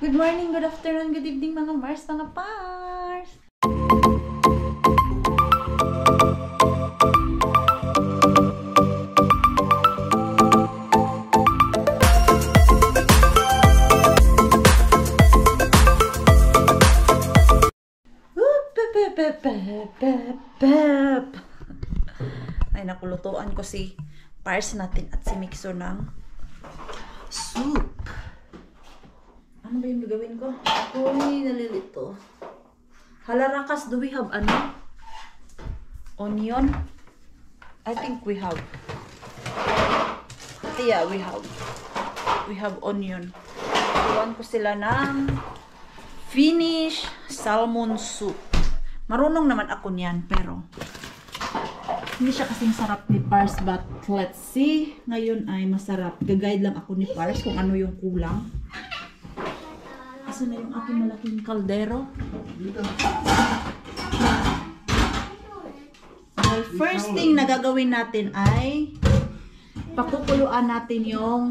Good morning, good afternoon, good evening mga Mars, mga Pars! Ay, nakulutuan ko si Pars natin at si Mixo ng soup. Ano ba yung gagawin ko? Uy, nalilito. Halarakas, do we have ano? Onion? I think we have. Yeah, we have. We have onion. Iwan ko sila ng Finnish salmon soup. Marunong naman ako niyan, pero hindi siya kasing sarap ni Pars, but let's see. Ngayon ay masarap. Gag-guide lang ako ni Pars kung ano yung kulang. Asa na yung aking malaking kaldero? Well, first thing na gagawin natin ay pakukuluan natin yung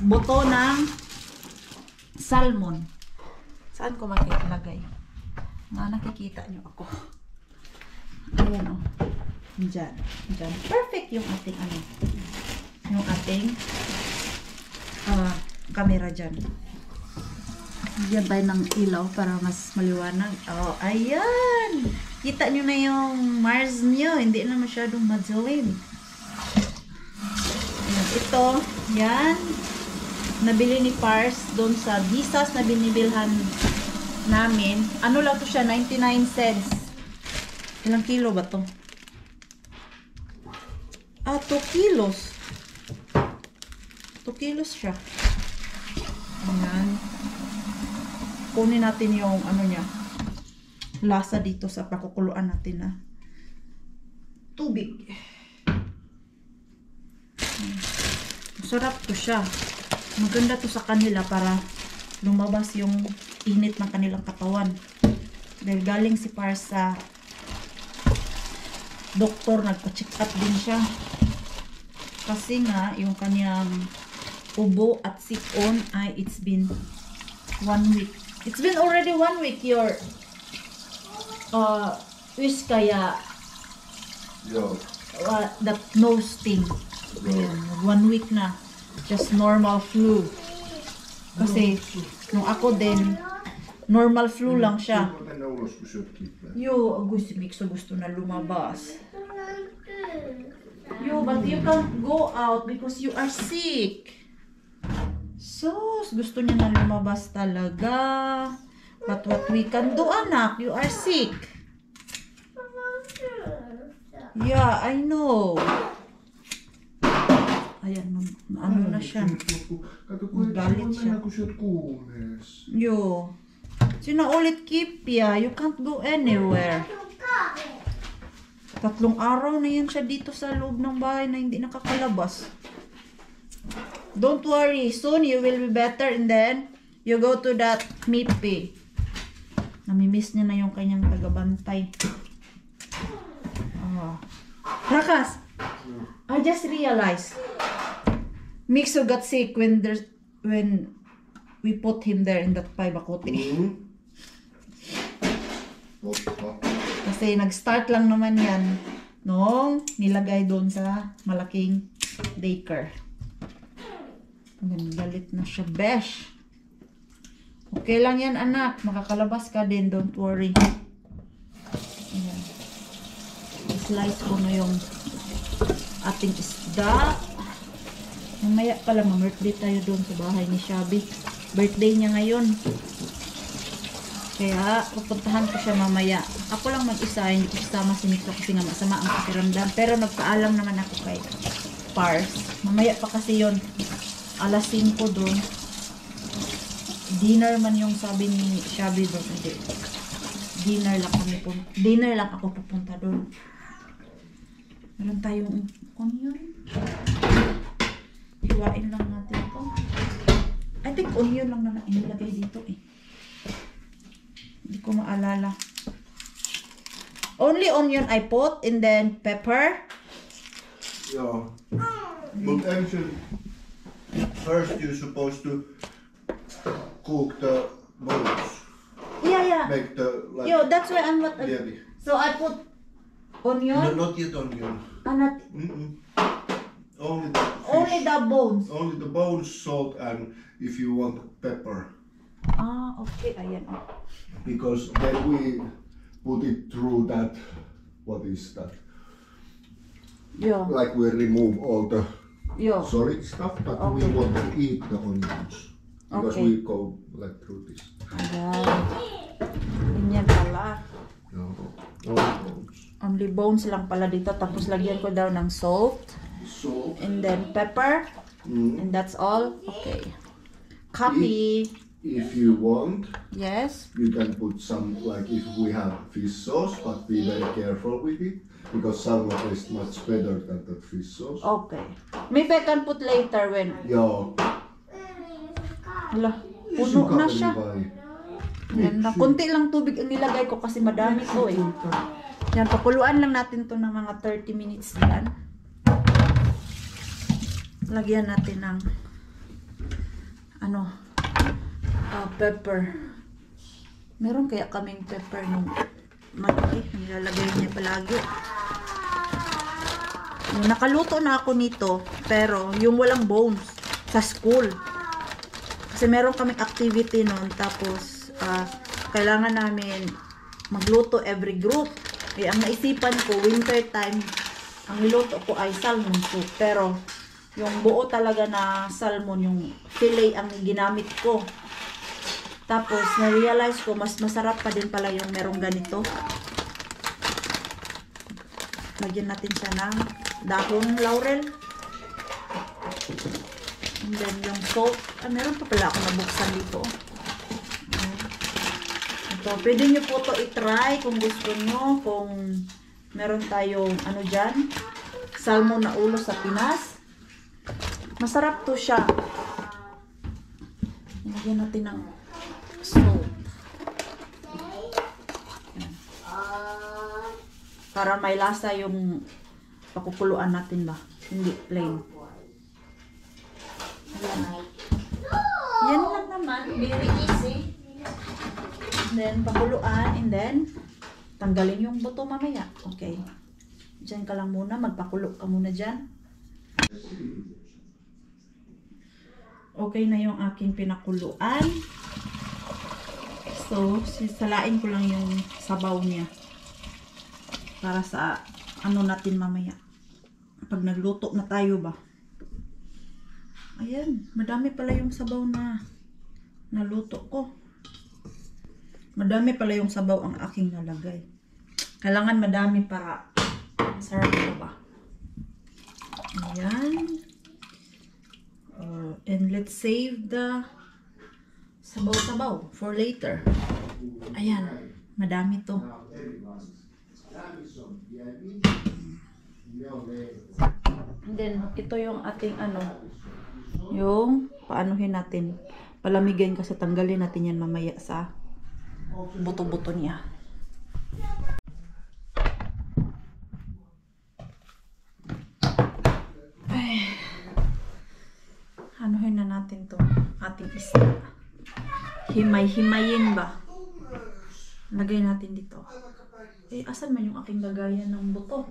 buto ng salmon. Saan ko makilagay? Nakikita nyo ako. Ayan o. Diyan. Diyan. Perfect yung ating ano. Yung ating camera dyan. Diyan tayo ng ilaw para mas maliwanag. Oh, ayan! Kita nyo na yung Mars nyo. Hindi na masyadong madilim. Ayan. Ito, yan. Nabili ni Pars doon sa Visas na binibilhan namin. Ano lang to siya? 99 cents. Ilang kilo ba to? 2 kilos. 2 kilos siya. Ayan. Kunin natin yung ano niya. Lasa dito sa pakukuluan natin na tubig. Masarap to siya. Maganda to sa kanila para lumabas yung init ng kanilang katawan. Dahil galing si Pars sa doktor, nagpa-check up din siya. Kasi nga, yung kanyang ubo at sipon ay it's been 1 week. It's been already 1 week your wish kaya that nose thing. Ayan, 1 week na. Just normal flu. Kasi nung ako din, normal flu lang siya. Yo, gusto na lumabas. Yo, but you can't go out because you are sick. So, gusto niya na lumabas talaga. But what we can do, anak? You are sick. Yeah, I know. Ayan, ano na siya. Galit siya. Yo. Sinaulit Kipya. You can't go anywhere. 3 araw na yan siya dito sa loob ng bahay na hindi nakakalabas. Don't worry. Soon you will be better and then you go to that Mipi. Namimiss niya na yung kanyang tagabantay. Rakas! I just realized Mixo got sick when we put him there in that paibakote. Kasi nag-start lang naman yan nung nilagay doon sa malaking daycare. Galit na siya, besh. Okay lang yan, anak. Makakalabas ka din, don't worry. Ayan. I-slice ko na yung ating isda. Mamaya pala, ma-birthday tayo doon sa bahay ni Shabby. Birthday niya ngayon. Kaya, pupuntahan ko siya mamaya. Ako lang mag-isa, hindi ko kasama si Mixo kasi nga masama ang pakiramdam. Pero nagpaalam naman ako kay Pars. Mamaya pa kasi yon, alas 5 doon. Dinner man yung sabi ni Shabby doon. Hindi. Dinner lang ako pupunta doon. Meron tayong onion. Hiwain lang natin ito. I think onion lang na inilagay dito eh. Hindi ko maalala. Only onion I put and then pepper. Yeah. But actually, first you're supposed to cook the bones. Yeah. Make the like Yo, that's why I'm what. Lievi. So I put No, onion. not yet onion. Not Only the fish. only the bones. Only the bones, salt, and if you want pepper. Okay. Ayan. Because then we put it through that. What is that? Yo. Like we remove all the Yo. solid stuff, but we Okay. want to eat the onions. Because Okay. we go like through this. Ayan. Ganyan pala. No, only bones. Only bones lang pala dito. Tapos lagyan ko daw ng salt. Salt. And then pepper. And that's all. Okay. Copy. If you want, Yes. you can put some, like if we have fish sauce, but be very careful with it. Because salmon tastes much better than the fish sauce. Okay. Maybe I can put later when. Yeah. Hala, puno na siya. Bye. Yan na. Kunti lang tubig ang nilagay ko kasi madami to eh. Yan, pakuluan lang natin to ng mga 30 minutes yan. Lagyan natin ng pepper. Meron kaya kaming pepper nung malaki. Nilalagay niya palagi. Yung nakaluto na ako nito, pero yung walang bones sa school. Kasi meron kaming activity noon, tapos kailangan namin magluto every group. Eh, ang naisipan ko, winter time, ang niluto ko ay salmon soup. Pero, yung buo talaga na salmon, yung fillet ang ginamit ko. Tapos, na-realize ko, mas masarap pa din pala yung merong ganito. Lagyan natin siya ng dahon laurel. And then, yung salt. Meron pa pala ako nabuksan dito. Ito, pwede nyo po ito i-try kung gusto nyo. Kung meron tayong, dyan, salmon na ulo sa Pinas. Masarap to siya. Lagyan natin ng salt. Para may lasa yung pakukuluan natin ba. Hindi plain. Ayan. Yan lang naman. Very easy. And then, pakuluan. And then, tanggalin yung buto mamaya. Okay. Diyan ka lang muna. Magpakulo ka muna dyan. Okay na yung aking pinakuluan. So, sisalain ko lang yung sabaw niya. Para sa natin mamaya. Pag nagluto na tayo ba. Ayan, madami pala yung sabaw na naluto ko. Madami pala yung sabaw ang aking nalagay. Kailangan madami para sarap ba. Ayan. And let's save the sabaw-sabaw for later. Ayan, madami to. And then, ito yung ating yung paanuhin natin. Palamigin kasi tanggalin natin yan mamaya sa buto-buto niya. Ay. Anuhin na natin to ating isda. Himay-himayin ba? Lagay natin dito. Eh, asan man yung aking lagayan ng buto?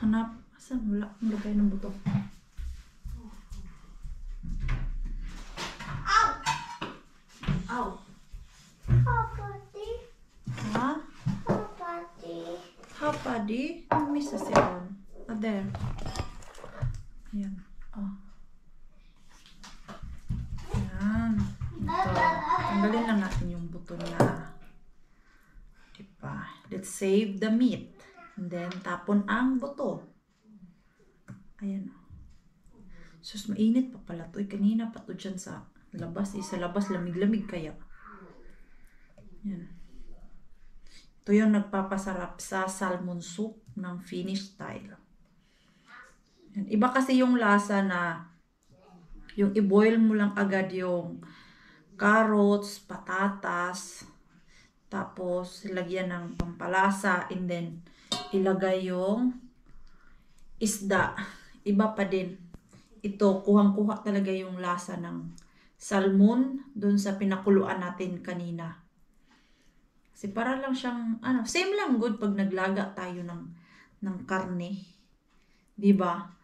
Hanap. Asan? Wala akong lagay ng buto. Ow! Ha? Hapadi? Miss us yun. There. Ayan. Oh. Ayan. Ito. Tanggalin lang natin yung buto niya. Diba? Let's save the meat. And then, tapon ang buto. Ayan. Sus, mainit pa pala to. Kanina pa to dyan sa labas. Sa labas, lamig-lamig kaya. Ayan. Ito yung nagpapasarap sa salmon soup ng Finnish style. Ayan. Iba kasi yung lasa na yung i-boil mo lang agad yung carrots, patatas, tapos lagyan ng pampalasa, and then ilagay yung isda. Iba pa din. Ito, kuhang-kuha talaga yung lasa ng salmon dun sa pinakuluan natin kanina. Kasi para lang siyang, same lang good pag naglaga tayo ng karne. Diba?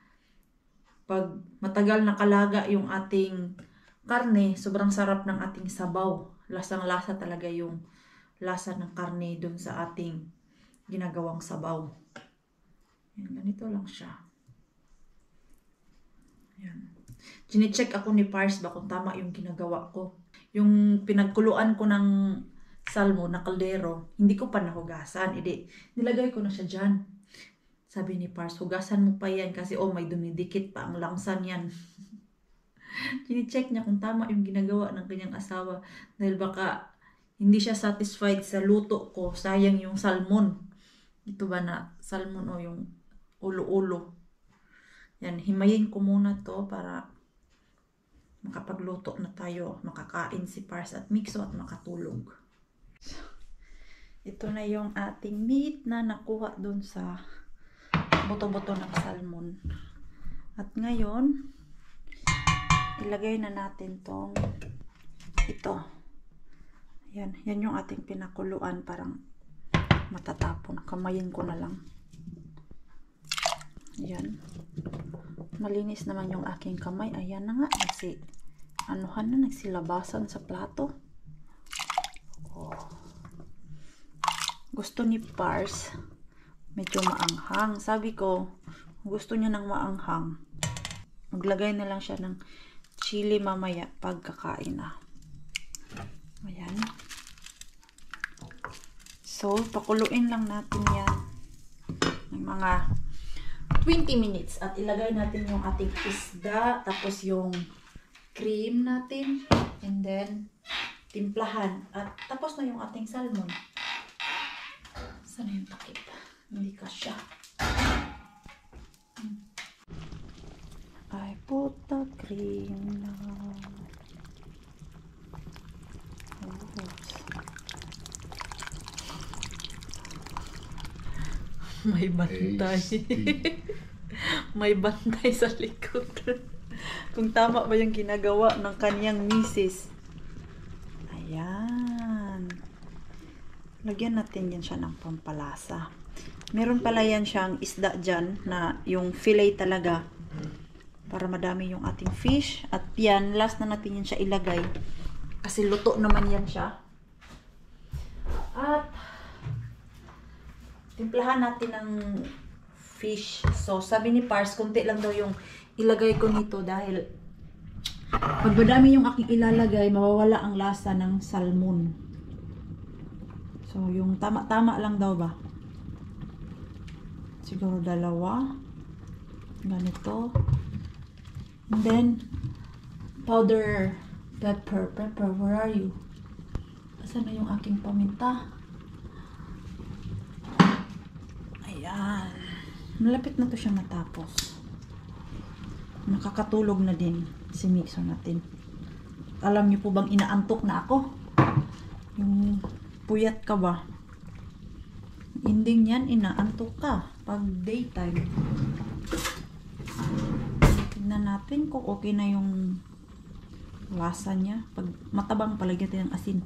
Pag matagal nakalaga yung ating karne, sobrang sarap ng ating sabaw. Lasang-lasa talaga yung lasa ng karne dun sa ating ginagawang sabaw. Yan, ganito lang siya. Yan. Gine-check ako ni Pars ba kung tama yung ginagawa ko. Yung pinagkuluan ko ng salmon na kaldero, hindi ko pa nahugasan. Nilagay ko na siya dyan. Sabi ni Pars, hugasan mo pa yan kasi may dumidikit pa ang langsan yan. Gine-check niya kung tama yung ginagawa ng kanyang asawa. Dahil baka hindi siya satisfied sa luto ko. Sayang yung salmon. Ito ba na salmon o yung ulo-ulo. Yan, himayin ko muna to para makapagluto na tayo. Makakain si Pars at Mixo at makatulog. So, ito na yung ating meat na nakuha dun sa buto-buto ng salmon. At ngayon, ilagay na natin ito. Yan yung ating pinakuluan, parang matatapon. Kamayin ko na lang. Yan. Malinis naman yung aking kamay. Ayan na nga. Nagsilabasan sa plato. Gusto ni Pars medyo maanghang. Sabi ko, gusto niya ng maanghang. Maglagay na lang siya ng chili mamaya pagkakain na. Ayan. So, pakuluin lang natin yan ng mga 20 minutes. At ilagay natin yung ating isda, tapos yung cream natin, and then timplahan. At tapos na yung ating salmon. Sana yung takip? Hindi ka siya. I put the cream now. May bantay. May bantay sa likod. Kung tama ba yung ginagawa ng kaniyang misis. Ayan. Lagyan natin yan siya ng pampalasa. Meron pala yan siyang isda dyan na yung fillet talaga. Para madami yung ating fish. At yan, last na natin yan siya ilagay. Kasi luto naman yan siya. At timplahan natin ng fish sauce. Sabi ni Pars, konti lang daw yung ilagay ko nito dahil pag madami yung aking ilalagay, mawawala ang lasa ng salmon. So, yung tama-tama lang daw ba? Siguro 2. Ganito. And then, powder pepper. Pepper, where are you? Asan na yung aking paminta? Ayan. Malapit na to siya matapos. Nakakatulog na din si Mixo natin. Alam niyo po bang inaantok na ako? Yung puyat ka ba? Ending yan, inaantok ka pag daytime. Tignan natin kung okay na yung lasa niya. Pag matabang, palagyan natin ng asin.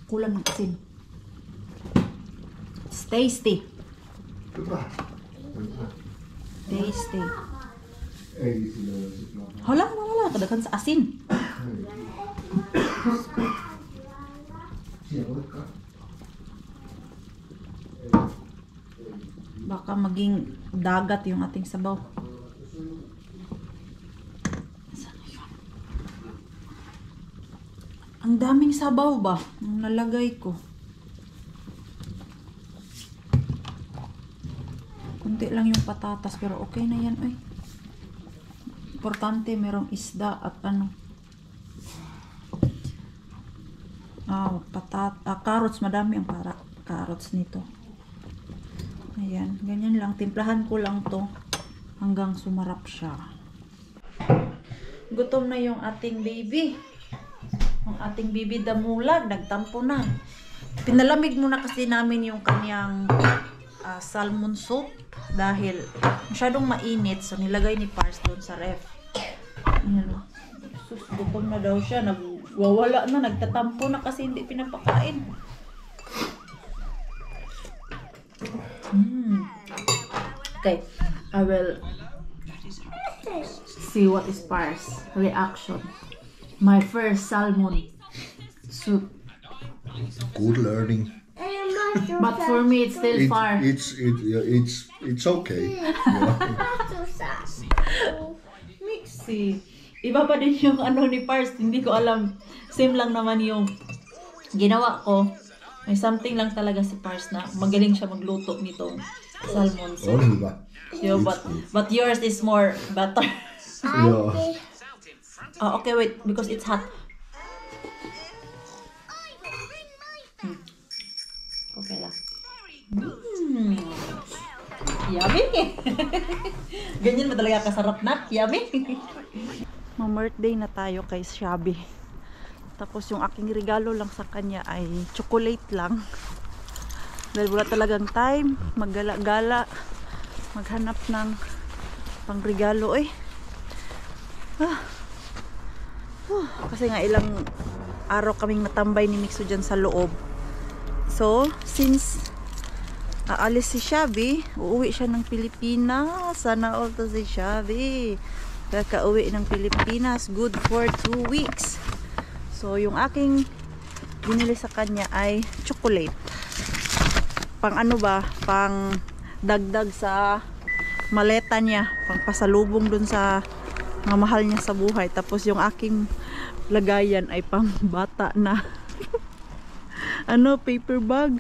Kulang ng asin. It's tasty. Tasty. Hala, kadakan sa asin. Baka maging dagat yung ating sabaw. Ang daming sabaw ba? Ang nalagay ko. Kunti lang yung patatas pero okay na yan. Ay. Importante merong isda at carrots. Madami ang carrots nito. Ayan. Ganyan lang. Timplahan ko lang to hanggang sumarap siya. Gutom na yung ating baby. Ang ating baby damulag, nagtampo na. Pinalamig muna kasi namin yung kanyang salmon soup dahil masyadong mainit, so nilagay ni Pars doon sa ref. Ayan. Sus, gutom na daw siya, nagwawala na, nagtatampo na kasi hindi pinapakain. Okay, I will see what is Pars reaction. My first salmon soup. Good learning. But for me, it's still far. It's okay. Yeah. Mixy. Iba pa din yung ano ni Pars, hindi ko alam. Same lang naman yung ginawa ko. May something lang talaga si Pars na magaling siya magluto nitong salmon. So, Only ba? yeah, but yours is more better. Yeah. Oh, okay, wait, because it's hot. Okay lang. Yummy! Ganyan ba talaga kasarap na? Yummy! Ma-birthday na tayo kay Shabby. Tapos yung aking regalo lang sa kanya ay chocolate lang. Dahil wala talagang time, maggala-gala, maghanap ng pang-regalo eh. Kasi nga ilang araw kaming natambay ni Mixo dyan sa loob. So, since aalis si Shabby, uuwi siya ng Pilipinas. Sana all to si Shabby. Kakauwi ng Pilipinas, good for 2 weeks. So, yung aking binili sa kanya ay chocolate. Pang ano ba? Pang dagdag sa maleta niya. Pang pasalubong dun sa mga mahal niya sa buhay. Tapos yung aking lagayan ay pang bata na ano, paper bag.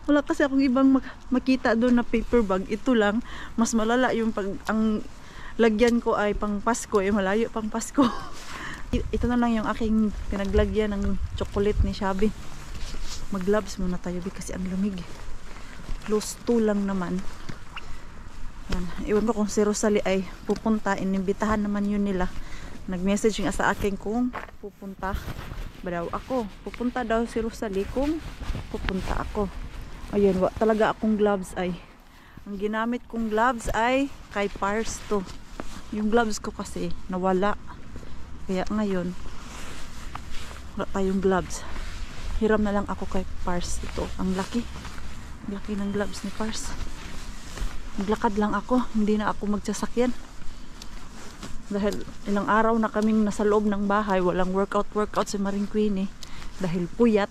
Wala kasi akong ibang makita doon na paper bag. Ito lang, mas malala yung ang lagyan ko ay pang Pasko, malayo pang Pasko. Ito na lang yung aking pinaglagyan ng chocolate ni Shabby. Mag-gloves muna tayo kasi ang lamig. Close 2 lang naman. Yan. Iwan ko kung si Rosalie ay pupunta. Inimbitahan naman yun nila. Nag-message nga sa akin kung pupunta ba daw ako. Pupunta daw si Rosalie kung pupunta ako. Ayun, talaga akong gloves ay. Ang ginamit kong gloves ay kay Pars to. Yung gloves ko kasi nawala. Kaya ngayon, wala tayong gloves. Hiram na lang ako kay Pars ito. Ang laki. Ang laki ng gloves ni Pars. Naglakad lang ako. Hindi na ako magsasakyan. Dahil ilang araw na kaming nasa loob ng bahay, walang workout si Maring Queenie. Dahil puyat,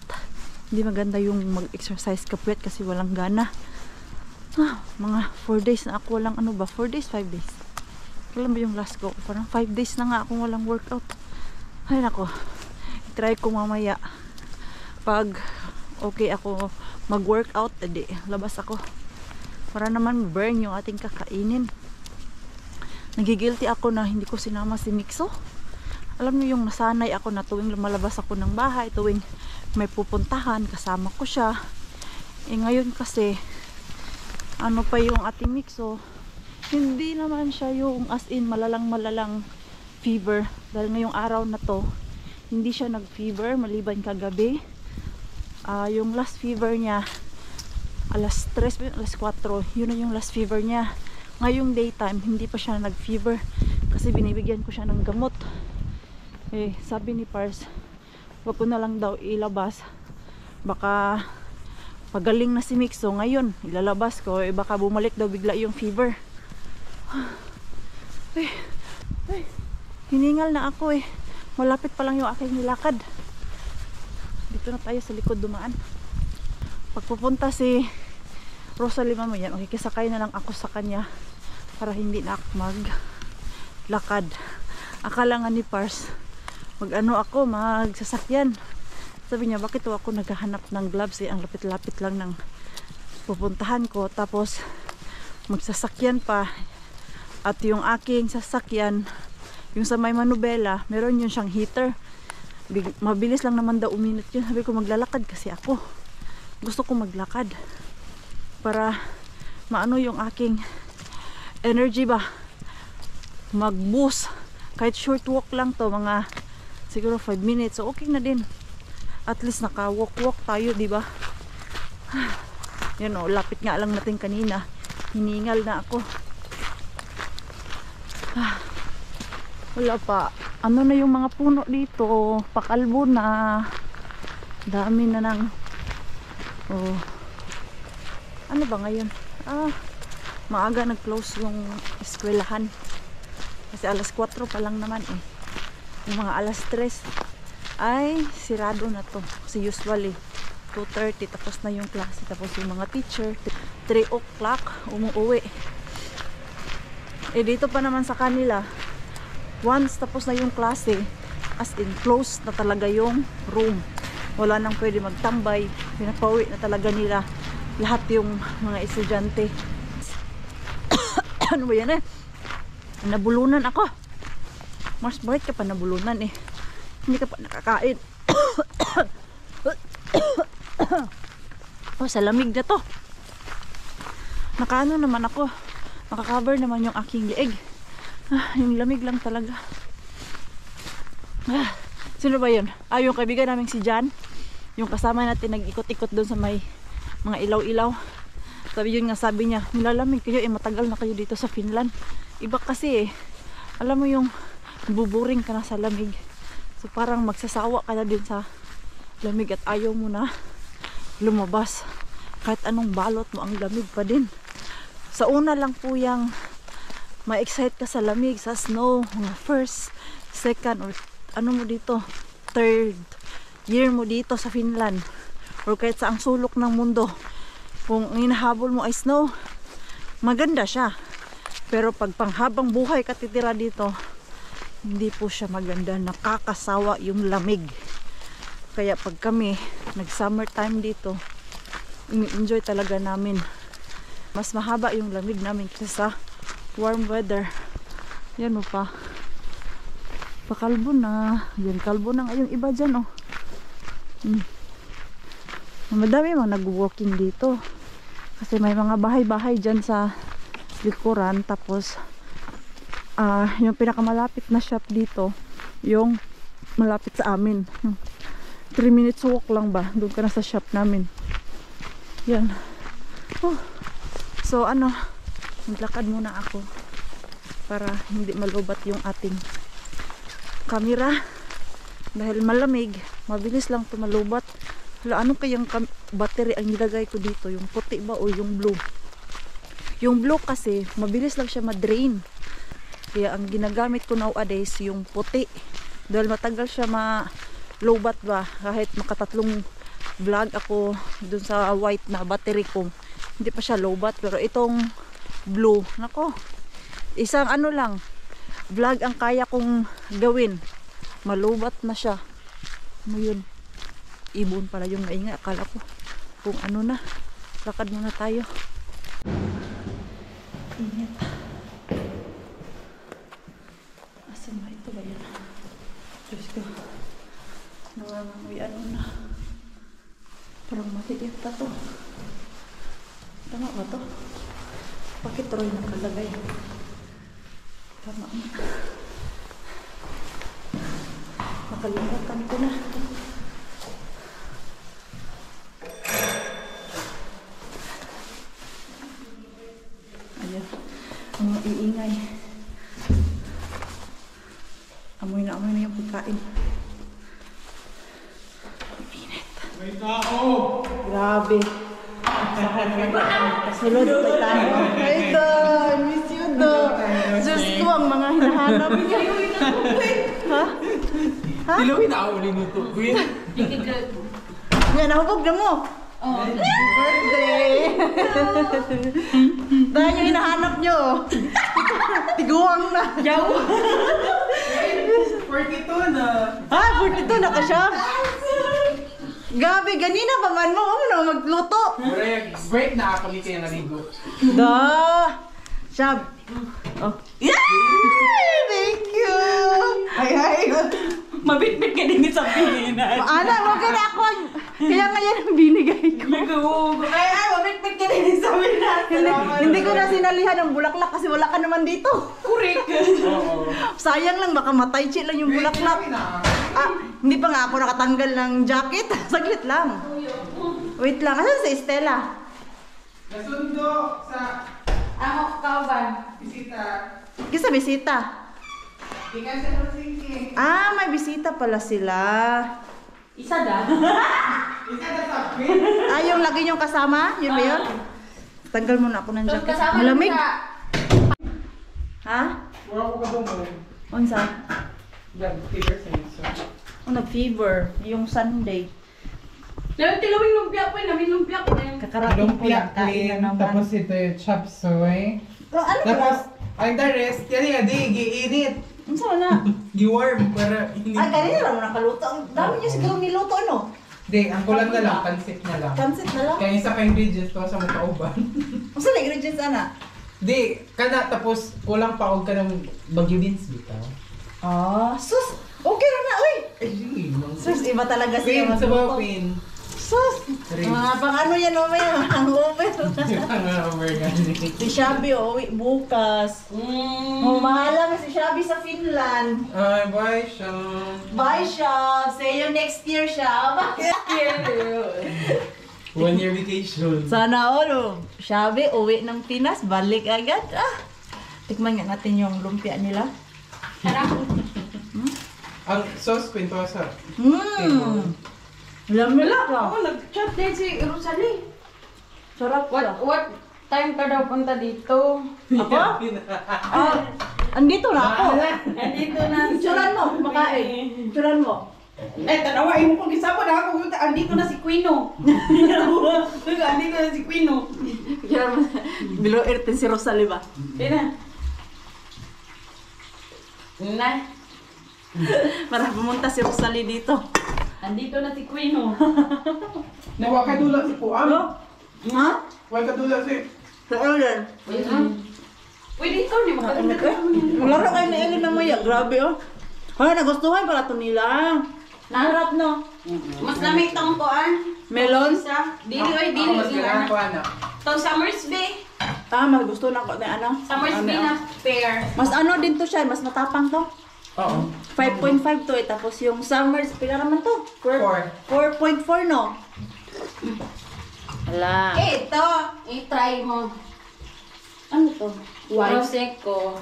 hindi maganda yung mag-exercise ka puyat kasi walang gana. Mga 4 days na ako walang 4 days, 5 days. Kailan ba yung last ko? Parang 5 days na nga akong walang workout. Ay nako, try ko mamaya. Pag okay ako mag-workout, edi labas ako. Para naman burn yung ating kakainin. Nagigilty ako na hindi ko sinama si Mixo. Alam niyo yung nasanay ako na tuwing lumalabas ako ng bahay, tuwing may pupuntahan, kasama ko siya. Ngayon kasi, ano pa yung ating Mixo, hindi naman siya yung as in malalang fever. Dahil ngayong araw na to, hindi siya nag-fever, maliban kagabi. Yung last fever niya, alas 3, alas 4, yun na yung last fever niya. Ngayong daytime, hindi pa siya nag-fever kasi binibigyan ko siya ng gamot. Sabi ni Pars, wag ko na lang daw ilabas. Baka pagaling na si Mixo ngayon, ilalabas ko. Baka bumalik daw bigla yung fever. Hiningal na ako Malapit pa lang yung aking nilakad. Dito na tayo sa likod dumaan. Pagpupunta si Rosalie mamaya, makikisakay na lang ako sa kanya para hindi na ako maglakad. Akala nga ni Pars, magsasakyan. Sabi niya, bakit ako naghahanap ng gloves ang lapit-lapit lang ng pupuntahan ko, tapos magsasakyan pa. At yung aking sasakyan, yung sa may manubela, meron yun siyang heater. Mabilis lang naman daw uminit yun. Sabi ko, maglalakad kasi ako. Gusto ko maglakad para maano yung aking energy ba, mag-boost. Kahit short walk lang to, mga siguro 5 minutes, so okay na din. At least naka-walk tayo, di ba? Yan o, lapit nga lang natin kanina. Hiningal na ako. Wala pa. Ano na yung mga puno dito? Pakalbo na. Dami na ng... Oh. Ano ba ngayon? Maaga nag-close yung eskwelahan. Kasi alas 4 pa lang naman eh. Yung mga alas 3 ay sirado na to. Kasi usually 2:30 tapos na yung klase. Tapos yung mga teacher 3 o'clock umuwi. Eh dito pa naman sa kanila, once tapos na yung klase, as in close na talaga yung room. Wala nang pwede magtambay. Pinapauwi na talaga nila lahat yung mga estudyante. Ano ba yan eh? Nabulunan ako. Mars, bakit ka pa nabulunan eh? Hindi ka pa nakakain. Oh, sa lamig na to. Nakaano naman ako. Nakakover naman yung aking leeg. Yung lamig lang talaga. Sino ba yun? Yung kaibigan namin si Jan. Yung kasama natin nag-ikot-ikot doon sa may mga ilaw-ilaw. Sabi yun nga, sabi niya, nilalamig kayo matagal na kayo dito sa Finland. Iba kasi alam mo yung buburing ka na sa lamig. So parang magsasawa ka na din sa lamig at ayaw mo na lumabas. Kahit anong balot mo, ang lamig pa din. Sa una lang po yung ma-excite ka sa lamig, sa snow, mga first, second, or ano mo dito, third year mo dito sa Finland. Or kahit sa ang sulok ng mundo. Kung hinahabol mo ay snow, maganda siya. Pero pag panghabang buhay ka titira dito, hindi po siya maganda. Nakakasawa yung lamig. Kaya pag kami nag summertime dito, enjoy talaga namin. Mas mahaba yung lamig namin kaysa sa warm weather. Yan o pa. Pakalbo na. Yan, kalbo na nga yung iba dyan o. Madami mga nag-walking dito. Kasi may mga bahay-bahay dyan sa likuran. Tapos yung pinakamalapit na shop dito, yung malapit sa amin. 3 minutes walk lang ba? Doon ka na sa shop namin. Yan. So ano, maglakad muna ako para hindi malubat yung ating camera. Dahil malamig, mabilis lang ito malubat. Hala, ano kayang battery ang nilagay ko dito? Yung puti ba o yung blue? Yung blue kasi, mabilis lang siya ma-drain. Kaya ang ginagamit ko nowadays, yung puti. Dahil matagal siya ma-lowbat ba. Kahit makatatlong vlog ako dun sa white na battery ko, hindi pa siya lowbat. Pero itong blue, nako, isang ano lang, vlog ang kaya kong gawin. Malowbat na siya. Ano yun? Ibon pala yung maingay. Akala ko kung ano na. Lakad muna tayo. Ingat. Asan ba ito ba yan? Diyos ko. Nangangamoy ano na. Parang matiit pa to. Tama ba to? Bakit Troy nakalagay? Tama na. Nakalimutan ko na. Ayan. Ang iingay. Amoy na yung pagkain. Init. May tao! Grabe. Kasulod pa tayo. Ay God, miss you do. Diyos ko, ang mga hinahanap niya. Ha? Ha? Dilawin na ako nito. Queen? Yan, nahubog na mo. Oh, happy birthday! Dahil yung hinahanap nyo. Tiguang na. Yaw. 42 na. Ha? 42 na ka siya? Gabi, ganina pa man mo. Ano na, magluto. Break na ako ni kaya naligo. Da! Siyab. Oh. Yay! Thank you! Ay. Mabitbit ka din sa Pilipinas. Ana, wag ka na ako. Kaya ngayon ang binigay ko. Ay, mabitbit ka din sa Pilipinas. Hindi ko na sinalihan ng bulaklak kasi wala ka naman dito. Kurik. Sayang lang, baka matay lang yung bulaklak. Hindi pa nga ako nakatanggal ng jacket. Saglit lang. Wait lang. Asan si Estela? Nasundo sa Amo, kauban. bisita. Kisa bisita. Tingnan sa Helsinki. Ah, may bisita pala sila. Isa da. Isa na sa Queen. Ah, yung lagi niyong kasama? Yun ba yun? Tanggal muna ako ng Tapos jacket. kasama Malamig. sa... Ha? Wala ko ka mo. Unsa? Nag-fever sa isa. Oh, nag-fever. Yung Sunday. Lahat tilawing lumpia po, namin lumpia ko. Kakarating ko Lumpia lang. Kain queen. na naman. Tapos ito yung chop suey. Oh, ano Tapos, ba? ang the rest, yan nga, di, giinit. Unsa na? Gi-warm para hindi. Ay, kanina lang mo nakaluto. Ang dami niyo siguro niluto, no? Di, ang kulang na lang, pansit na lang. Pansit na lang. Kaya isa ka ingredients to sa mga kauban. Unsa na ingredients, ana? Di, kana tapos kulang pa og ka ng bagyo beans bitaw. Ah, sus! Okay na na, uy! Ay, Sus, iba talaga Queen, siya sa mga magluto. queen. Sus! Rin. Mga pang ano yan, mamaya, ang over. Ang organic. Si Shabby, uwi bukas. Oh, mahala si Shabby sa Finland. Ay, bye, Sean. Bye, Shab! See you next year, Shab! 1 year vacation. Sana all, Shabby, uwi ng Pinas, balik agad. Ah! Tikman nga natin yung lumpia nila. Ang sauce queen to sa Lamig ka. Ako, nag-chat din si Rosalie. Sarap ka. What time ka daw punta dito? Ako? Ah, andito na ako. Nandito na Picturean mo, makain. Picturean mo. Eh, tanawain mo pag isama na ako. Andito na si Quino. Andito na si Quino. Picturean mo. Below earth si Rosalie ba? Tina. Na. Para pumunta si Rosalie dito. Andito na si Quino. Nawa ka dula si Kuam. Ha? Wa ka dula si. Sa Ellen. Uy, dito ni makalimutan. Maglaro kayo na Ellen mamaya. Grabe oh. Hala, nagustuhan pala ito nila. Naharap no. Mas lamig tong kuan. Melon. Isa. Dili oy, Ako dili. mas ganahan ko ana. To Summersby. Ah, mas gusto na ko na ano. Summersby Ano, na fair. Mas ano din to siya, mas matapang to. Oo. 5.5 to eh. Tapos yung Summers, pila naman to? 4.4 no? Hala. Ito, i-try mo. Ano to? Prosecco.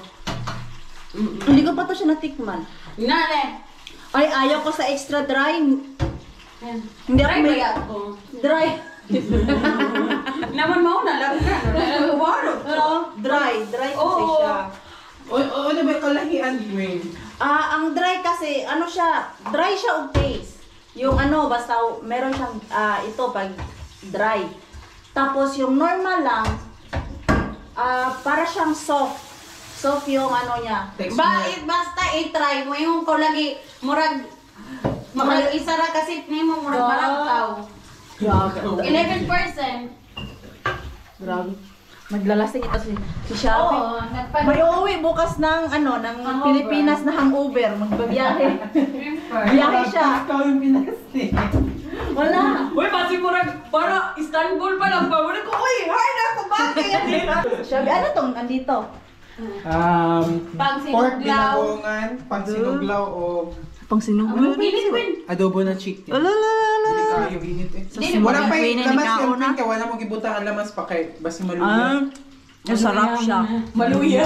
Hindi ko pa to siya natikman. Nane. Ay, ayaw ko sa extra dry. Hindi ako Try may... ba ako? Dry. Naman mauna lang ka. Waro. Oo, dry. Dry kasi Oo. siya. O ano ba kalahian queen? Ah, ang dry kasi, ano siya, dry siya og taste. Yung ano, basta meron siyang, ito pag dry. Tapos yung normal lang, para siyang soft. Soft yung ano niya. Basta i-try mo yung ko lagi murag isa ra kasi nimo murag Wow. malagtaw. Grabe. 11%. Grabe. Maglalasing ito si Shabby. Oo, May uuwi bukas ng ano, ng Hangover. Pilipinas na hangover, magbabiyahe. Biyahe siya. Ikaw yung pinasti. Wala. Uy, pasi murag para Istanbul pa lang pa. Murag ko, uy, hi na ako bakit? Shabby, ano tong andito? Pang Pork sinuglaw. binagongan, pang sinuglaw o Pang sinuglaw. Init Queen. adobo na chicken. Ala, Hindi ka yung init eh. Hindi, Wala pa Queen, yung lamas hindi yung ka queen ka, wala mong gibutang ang lamas pa kay basi Ah, maluya. masarap siya. Maluya.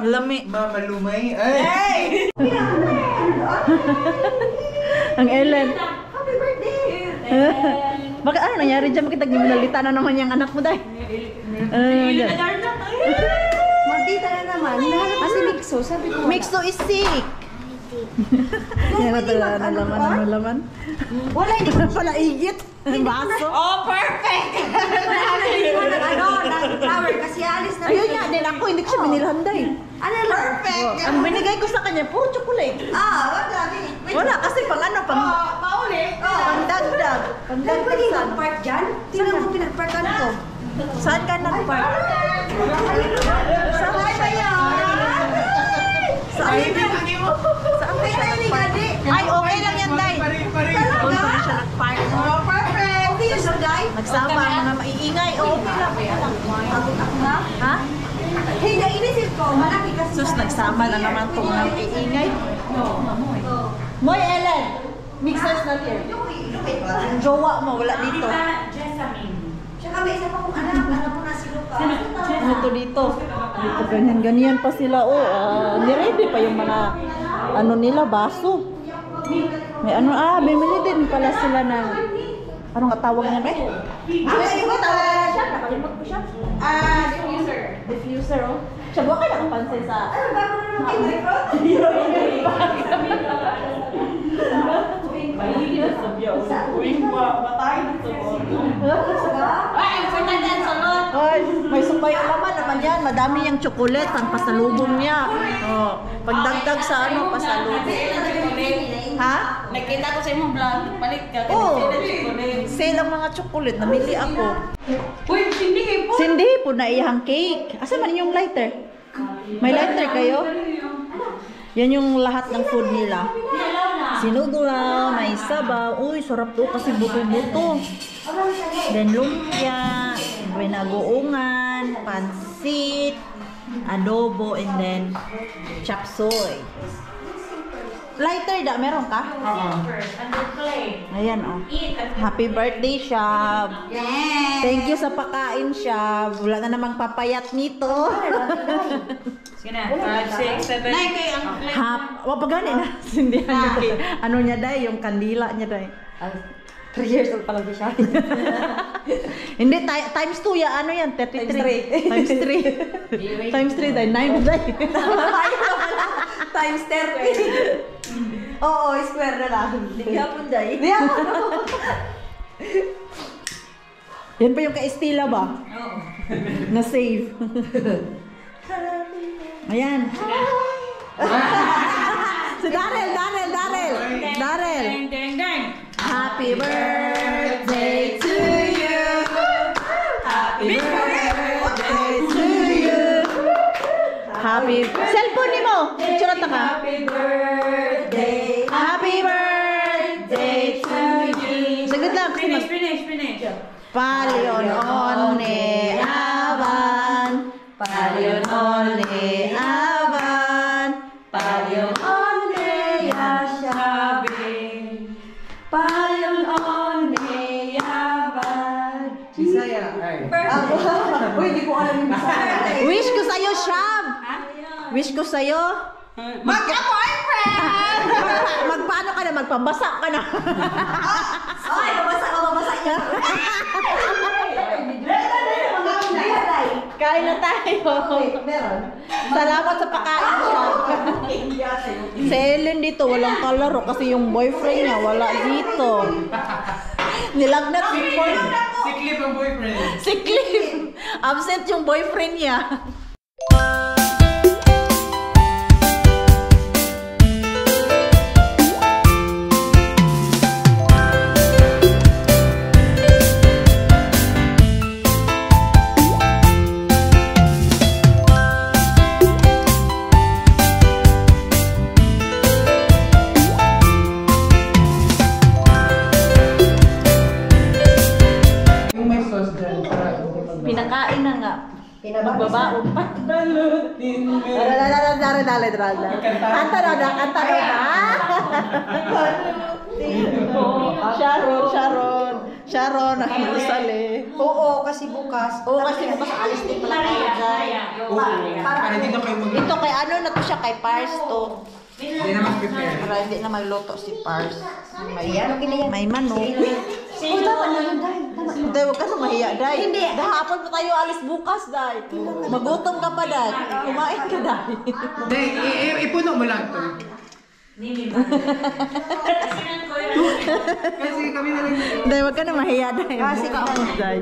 Lami. Malumay. Ay! Ang Ellen. Happy birthday. Bakit ano nangyari dyan? Bakit nagminalita na naman yung anak mo dahil? Yan. Maldita na naman. Hinahanap ko si Mixo. Sabi ko, Mixo is sick. Yan na talaga na laman, ano laman. wala, hindi ko Pala igit. Baso. Oh, perfect. ko ng ano, ng flower kasi alis na. Ayun nga, din ako, hindi ko siya binilhan dahil. Ano lang? Perfect. Ang binigay ko sa kanya, puro chocolate. Wala. Wala, kasi pang ano, pang Pauli. dagdag. Pang Dahil dagdag pwede sa ano. mag-park dyan? Sino mo pinag-parkan ko? Saan ka nag-park? Saan kayo? Saan ka Saan ka siya nag-park? Ay, okay lang yan, Day. Doon pa rin siya nag-park. Oh, perfect. Okay yun, sir, Day? Nagsama ang mga maiingay. Okay lang. Pagod ako na. Ha? Hey, nainisip ko. Malaki kasi. Sus, nagsama na naman itong mga maiingay. Moy, Ellen. Mixers na here. Yung jowa mo, wala dito. Jessamine. Tsaka may isa pa kong anak. Alam mo na si Luca. Ito dito. Dito ganyan pa sila. Oh, niready pa yung mga ano nila, baso. May ano, bimili din pala sila ng anong katawag niya, eh? Yung tawag na siya. Nakalimot ko siya. Diffuser. Diffuser, oh. Siya, buka kayo nakapansin sa... Ano ba ko na naman kayo, bro? Ay, may sumbay alaman naman yan. Madami yung chocolate, ang pasalubong niya. Oh, pagdagdag sa ano, pasalubong. Ha? Nakita ko sa imong vlog. Balik ka. Oo. Sale ang mga chocolate. Namili ako. Uy, hindi po. Sindi po na iyang cake. Asa man yung lighter? May lighter kayo? Yan yung lahat ng food nila. Sinugulaw, may sabaw. Uy, sarap to kasi buto-buto. Then lumpia, binagoongan, pansit, adobo, and then chop suey. Lighter da, meron ka? Ayan, oh. Happy birthday, Shab. Thank you sa pakain, Shab. Wala na namang papayat nito. Sige na. 5, 6, 7. Nay, kay ang Wapagani na. Hindi ano niya day, yung kandila niya day. 3 years old pa lang siya. Hindi, times 2 ya, ano yan? 33. Times 3. Times 3 day, 9 day. Times 30. Oo, square na lang. Hindi ka po day. Yan pa yung ka-Estila ba? Oo. Na-save. Ayan. Si Daryl. Ding, ding, ding. Happy birthday to you. Happy birthday to you. Cellphone ni mo. Picture ka. Happy birthday. Happy birthday to you. Sagad lang. Finish. Palion onne aban. Palion onne aban. Palion onne yasabi. Palion onne yaban. Bisaya. Uy, di ko alam yung Bisaya. Wish ko sa'yo, Shab. Wish ko sa'yo. Magka-boyfriend! Magpaano ka na? Magpabasa ka na. Ay, babasa niya. Kain na tayo. Meron. Salamat sa pakain, Shab. Si Ellen dito, walang kalaro kasi yung boyfriend niya wala dito. Nilagnat si Si Cliff ang boyfriend. Si Cliff. Absent yung boyfriend niya. Yung may sauce dyan para hindi mag- Pinakain na nga. Magbabaon pa. Balutin mo. Dale. Kanta na. Sharon, nakikisali. Oo, kasi bukas. Alis din pala kayo dyan. Para hindi na kayo mag- Ito kay ano na to siya, kay Pars to. Hindi na mag-prepare. Para hindi na magluto si Pars. Ano kinayan? May manok. Oh, tama na yun, Day. Tama. Day, huwag ka na mahiya, Day. Hindi. Dahapon pa tayo alis bukas, Day. Magutom ka pa, Day. Kumain ka, Day. Day, ipuno mo lang to. Kasi kami na lang. Day, huwag ka na mahiya, Day. Bukas, Day.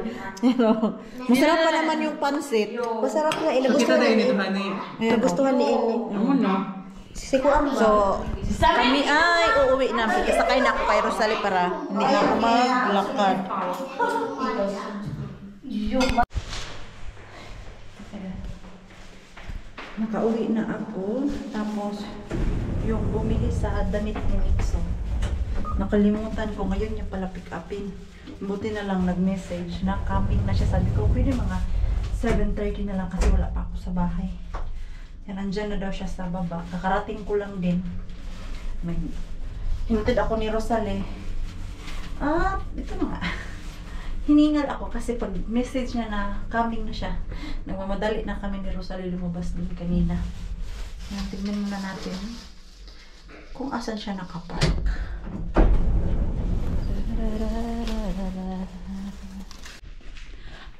Masarap pa naman yung pansit. Masarap nga. Kita Day nito, honey. Nagustuhan ni Ellie. Ano na? Sikuan ba? So, kami ay uuwi na. Kasakay na ako kay Rosalie para hindi na ako maglakad. Nakauwi na ako. Tapos, yung bumili sa damit ni Nixon. Nakalimutan ko. Ngayon niya pala pick upin. Buti na lang nag-message na coming na siya. Sabi ko, pwede mga 7:30 na lang kasi wala pa ako sa bahay. Yan, andyan na daw siya sa baba. Kakarating ko lang din. Hinutid ako ni Rosalie. Ito na nga. hiningal ako kasi pag message niya na coming na siya, nagmamadali na kami ni Rosalie lumabas din kanina. Yan, tignan muna natin kung asan siya nakapark.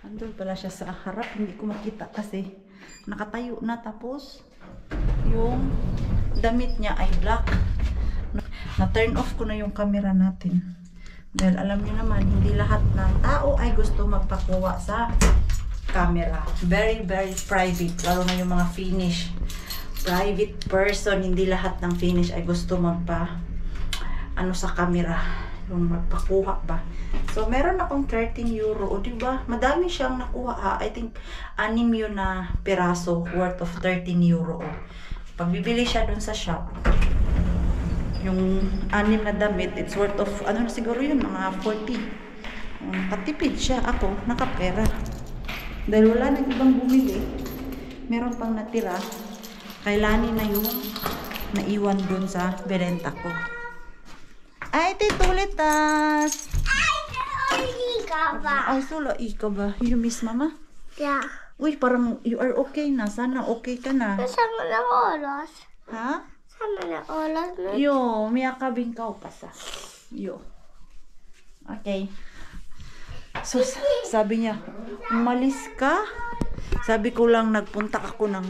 Andun pala siya sa harap, hindi ko makita kasi nakatayo na, tapos yung damit niya ay black. Na-turn off ko na yung camera natin. Dahil alam niyo naman, hindi lahat ng tao ay gusto magpakuha sa camera. Very, very private. Lalo na yung mga Finnish. Private person, hindi lahat ng Finnish ay gusto sa camera. Yung magpakuha ba. So, meron akong 13 euro. O, diba? Madami siyang nakuha ha. I think, 6 yun na piraso worth of 13 euro. Pag bibili siya dun sa shop, yung 6 na damit, it's worth of, ano na siguro yun, mga 40. Nakatipid siya. Ako, nakapera. Dahil wala nang ibang bumili. Meron pang natira. Kailanin na yung naiwan dun sa berenta ko. Ay, titulitas! Ay, sula, ika ba? You miss mama? Yeah. Uy, parang you are okay na. Sana okay ka na. Sama na oras. Ha? Sama na oras na. Yo, miyakabing ka pa sa. Yo. Okay. So, sabi niya, umalis ka? Sabi ko lang, nagpunta ako ng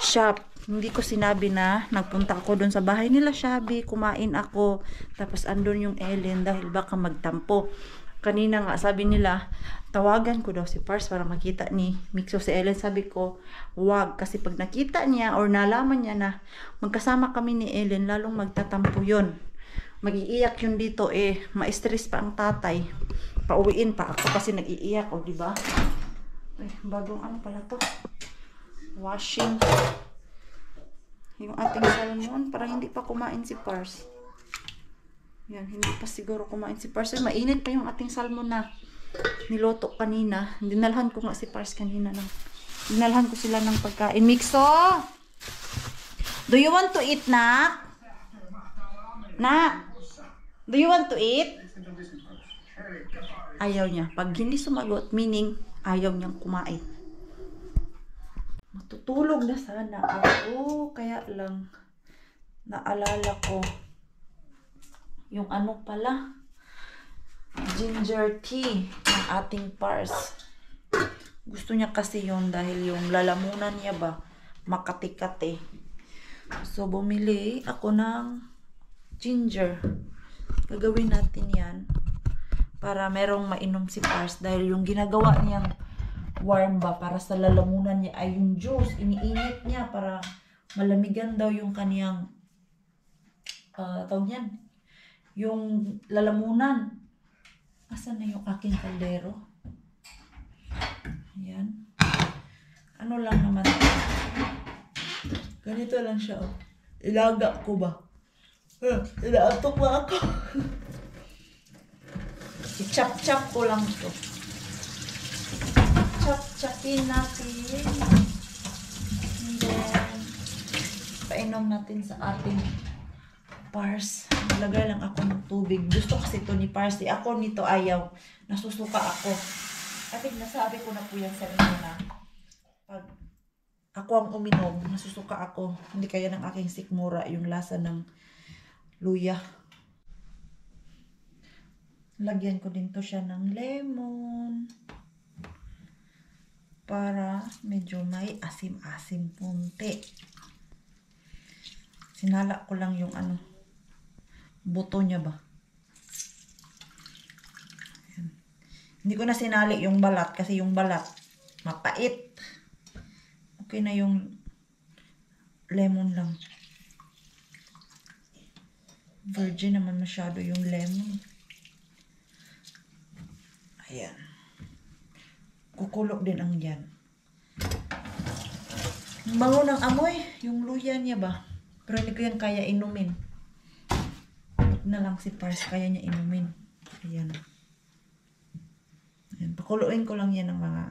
shop. Hindi ko sinabi na nagpunta ako doon sa bahay nila, Shabby. Kumain ako. Tapos andun yung Ellen dahil baka magtampo. Kanina nga, sabi nila, tawagan ko daw si Pars para makita ni Mixo si Ellen. Sabi ko, wag. Kasi pag nakita niya or nalaman niya na magkasama kami ni Ellen, lalong magtatampo yun. Mag-iiyak yun dito eh. Ma-stress pa ang tatay. Pauwiin pa ako kasi nag-iiyak. O, diba? Ay, bagong ano pala to? Washing. Yung ating salmon, parang hindi pa kumain si Pars. Yan, hindi pa siguro kumain si Pars. Mainit pa yung ating salmon na niloto kanina. Dinalhan ko nga si Pars kanina. Dinalhan ko sila ng pagkain. Mixo! Do you want to eat, Nak? Nak? Do you want to eat? Ayaw niya. Pag hindi sumagot, meaning ayaw niyang kumain. Matutulog na sana ako. Kaya lang, naalala ko yung ano pala, ginger tea ng ating Pars. Gusto niya kasi yun dahil yung lalamunan niya ba, makati-kati. So, bumili ako ng ginger. Gagawin natin yan para merong mainom si Pars dahil yung ginagawa niyang warm ba para sa lalamunan niya ay yung juice. Iniinit niya para malamigan daw yung kaniyang tawag yan, yung lalamunan. Asan na yung aking kaldero? Ayan. Ano lang naman. Ganito lang siya. Oh. Ilaga ko ba? Inaatok ba ako? I-chop-chop ko lang ito. Chop-chopin natin. And then, painom natin sa ating Pars. Maglagay lang ako ng tubig. Gusto kasi ito ni Pars. Ako nito ayaw. Nasusuka ako. I think nasabi ko na po yan sa inyo na pag ako ang uminom, nasusuka ako. Hindi kaya ng aking sikmura yung lasa ng luya. Lagyan ko din to siya ng lemon. Para medyo may asim-asim punti. Sinala ko lang yung ano, buto niya ba. Ayan. Hindi ko na sinali yung balat kasi yung balat mapait. Okay na yung lemon lang. Virgin naman masyado yung lemon. Ayan. Kukulok din ang yan. Bango ng amoy. Yung luya niya ba? Pero hindi ko yan kaya inumin. Na lang si Pars. Kaya niya inumin. Ayan. Ayan. Pakuluin ko lang yan ng mga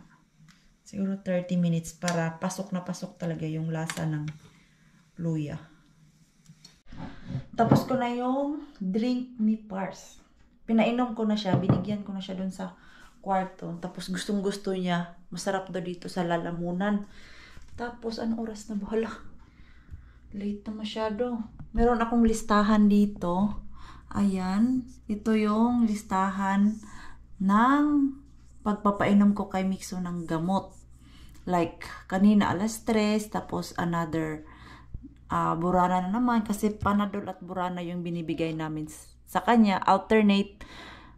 siguro 30 minutes para pasok na pasok talaga yung lasa ng luya. Tapos ko na yung drink ni Pars. Pinainom ko na siya. Binigyan ko na siya dun sa kwarto. Tapos gustong-gusto niya. Masarap daw dito sa lalamunan. Tapos, anong oras na ba? Hala, late na masyado. Meron akong listahan dito. Ayan. Ito yung listahan ng pagpapainom ko kay Mixo ng gamot. Like, kanina alas 3, tapos another burana na naman. Kasi Panadol at burana yung binibigay namin sa kanya. Alternate.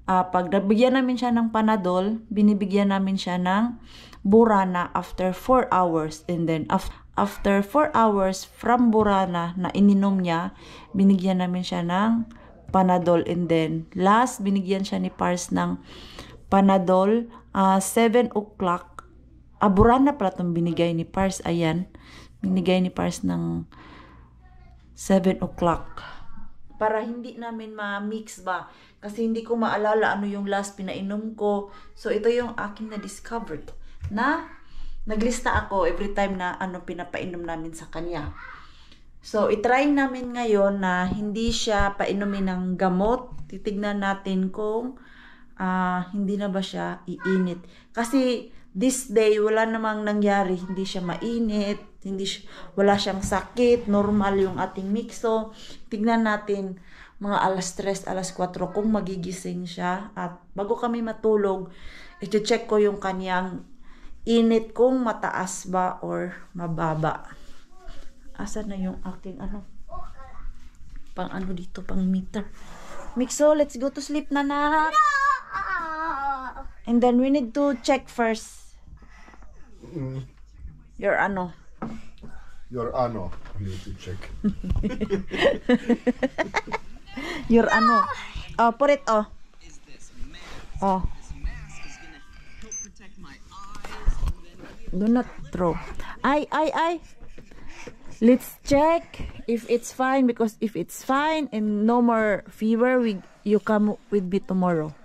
Pag nabigyan namin siya ng Panadol, binibigyan namin siya ng burana after 4 hours. And then, after 4 hours from burana na ininom niya, binigyan namin siya ng Panadol. And then, last, binigyan siya ni Pars ng Panadol. 7 o'clock. Burana pala itong binigay ni Pars. Ayan. Binigay ni Pars ng 7 o'clock. Para hindi namin ma-mix ba. Kasi hindi ko maalala ano yung last pinainom ko. So, ito yung aking na-discovered. Na, naglista ako every time na ano pinapainom namin sa kanya. So, itry namin ngayon na hindi siya painumin ng gamot. Titignan natin kung hindi na ba siya iinit. Kasi, this day, wala namang nangyari. Hindi siya mainit. Wala siyang sakit. Normal yung ating Mixo. Tignan natin mga alas 3, alas 4 kung magigising siya. At bago kami matulog, i-check ko yung kanyang init kung mataas ba or mababa. Asa na yung aking pang dito, pang meter. Mixo, let's go to sleep na. And then we need to check first. Your Your you need to check. Your put it Oh. Do not throw. Let's check if it's fine, because if it's fine and no more fever, you come with me tomorrow.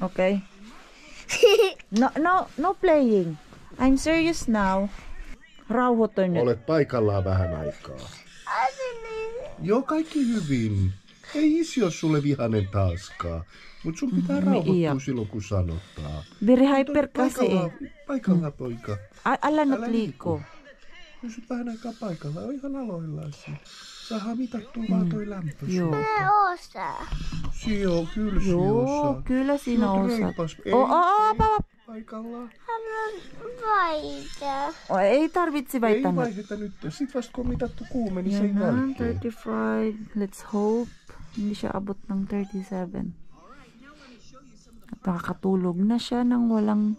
Okay? No playing. I'm serious now. Rauhoitu nyt. Olet paikallaan vähän aikaa. Joo, kaikki hyvin. Ei isi ole sulle vihanen taaskaan. Mut sun pitää rauhoittua silloin, kun sanottaa. Biri hyper kasi Paikallaan, poika. Ala nyt liikkuu. Pysyt vähän aikaa paikallaan. On ihan aloillaan siinä. Saadaan mitattua vaan toi lämpö. Joo. Joo, kyllä siinä osaa. Kyllä siinä osaat. Paikallaan. Haluan vaihtaa. Ei tarvitse vaihtaa. Ei vaiheta nyt. Sitten vasta kun on mitattu kuumeni sen jälkeen. 35. Let's hope. Hindi siya abot ng 37. At nakakatulog na siya nang walang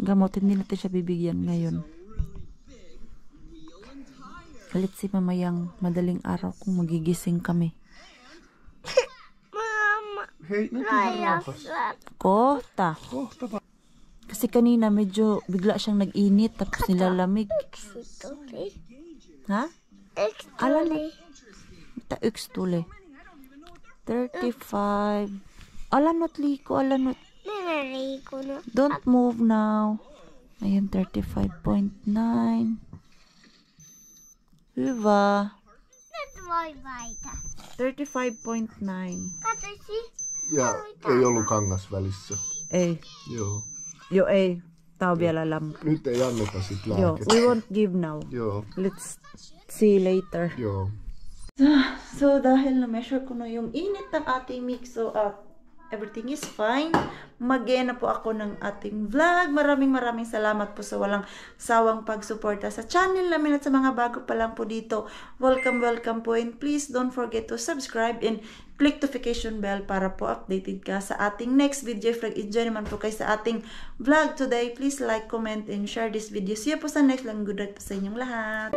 gamot. Hindi natin siya bibigyan ngayon. Let's see mamayang madaling araw kung magigising kami. Mama. Hei, nyt ihan rauhassa. Kohta. Kohta vaan. Kasi kanina medyo bigla siyang nag-init tapos nilalamig. Ha? Alam mo? Yksi tuli. 35. Alanot liko, alanot. Don't move now. Ayan, 35.9. Hyvä. Nyt voi vaihtaa. 35.9. Katsoisi. Ja ei ollut kangas välissä. Ei. Joo. Joo, ei. Tää on vielä lämpö. Nyt ei anneta sit Joo, lääkettä. we won't give now. Joo. Let's see later. Joo. So, dahil na-measure ko na yung init ng ating Mixo at everything is fine, mag-end na po ako ng ating vlog. Maraming salamat po sa walang sawang pagsuporta sa channel namin at sa mga bago pa lang po dito. Welcome po, and please don't forget to subscribe and click notification bell para po updated ka sa ating next video. If nag-enjoy naman po kayo sa ating vlog today, please like, comment, and share this video. See you po sa next lang. Good night po sa inyong lahat.